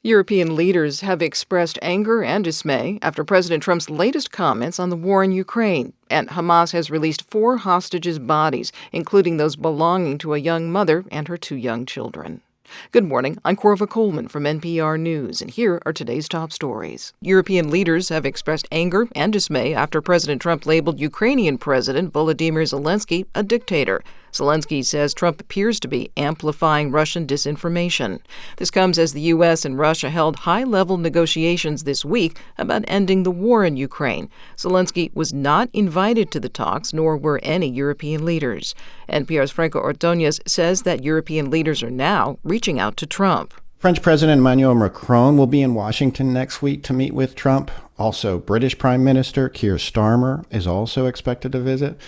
European leaders have expressed anger and dismay after President Trump's latest comments on the war in Ukraine. And Hamas has released 4 hostages' bodies, including those belonging to a young mother and her 2 young children. Good morning. I'm Corva Coleman from NPR News, and here are today's top stories. European leaders have expressed anger and dismay after President Trump labeled Ukrainian President Volodymyr Zelensky a dictator. Zelensky says Trump appears to be amplifying Russian disinformation. This comes as the U.S. and Russia held high-level negotiations this week about ending the war in Ukraine. Zelensky was not invited to the talks, nor were any European leaders. NPR's Franco Ordonez says that European leaders are now reaching out to Trump. French President Emmanuel Macron will be in Washington next week to meet with Trump. Also, British Prime Minister Keir Starmer is also expected to visit.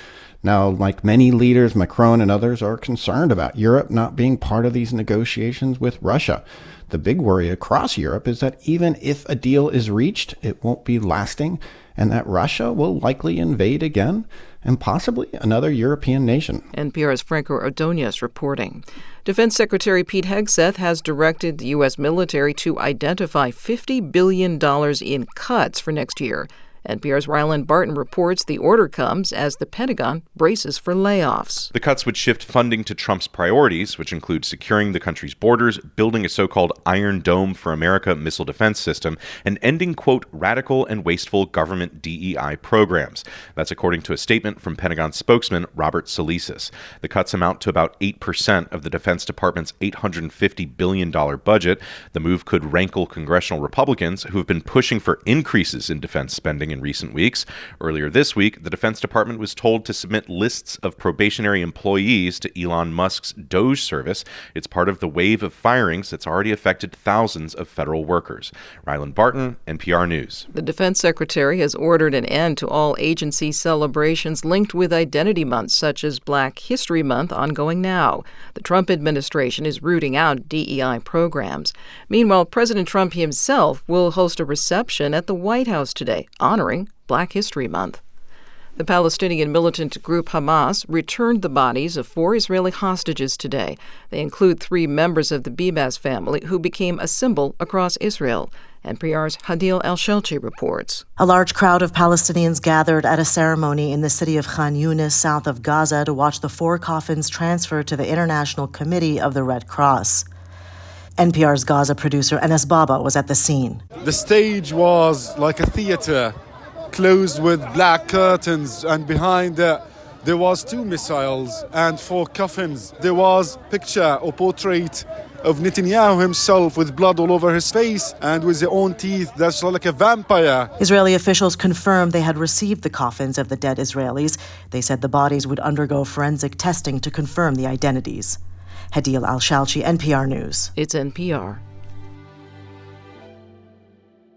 Now, like many leaders, Macron and others are concerned about Europe not being part of these negotiations with Russia. The big worry across Europe is that even if a deal is reached, it won't be lasting, and that Russia will likely invade again, and possibly another European nation. NPR's Franco Ordonez reporting. Defense Secretary Pete Hegseth has directed the U.S. military to identify $50 billion in cuts for next year. NPR's Ryland Barton reports the order comes as the Pentagon braces for layoffs. The cuts would shift funding to Trump's priorities, which include securing the country's borders, building a so-called Iron Dome for America missile defense system, and ending, quote, radical and wasteful government DEI programs. That's according to a statement from Pentagon spokesman Robert Salisis. The cuts amount to about 8% of the Defense Department's $850 billion budget. The move could rankle congressional Republicans who have been pushing for increases in defense spending in recent weeks. Earlier this week, the Defense Department was told to submit lists of probationary employees to Elon Musk's Doge service. It's part of the wave of firings that's already affected thousands of federal workers. Ryland Barton, NPR News. The Defense Secretary has ordered an end to all agency celebrations linked with identity months, such as Black History Month, ongoing now. The Trump administration is rooting out DEI programs. Meanwhile, President Trump himself will host a reception at the White House today, honoring Black History Month. The Palestinian militant group Hamas returned the bodies of 4 Israeli hostages today. They include 3 members of the Bibas family who became a symbol across Israel. NPR's Hadil El-Shelchi reports. A large crowd of Palestinians gathered at a ceremony in the city of Khan Yunis, south of Gaza, to watch the 4 coffins transferred to the International Committee of the Red Cross. NPR's Gaza producer Enes Baba was at the scene. The stage was like a theater, closed with black curtains, and behind that there was 2 missiles and 4 coffins. There was picture or portrait of Netanyahu himself with blood all over his face and with his own teeth that's like a vampire. Israeli officials confirmed they had received the coffins of the dead Israelis. They said the bodies would undergo forensic testing to confirm the identities. Hadil El-Shelchi, NPR News. It's NPR.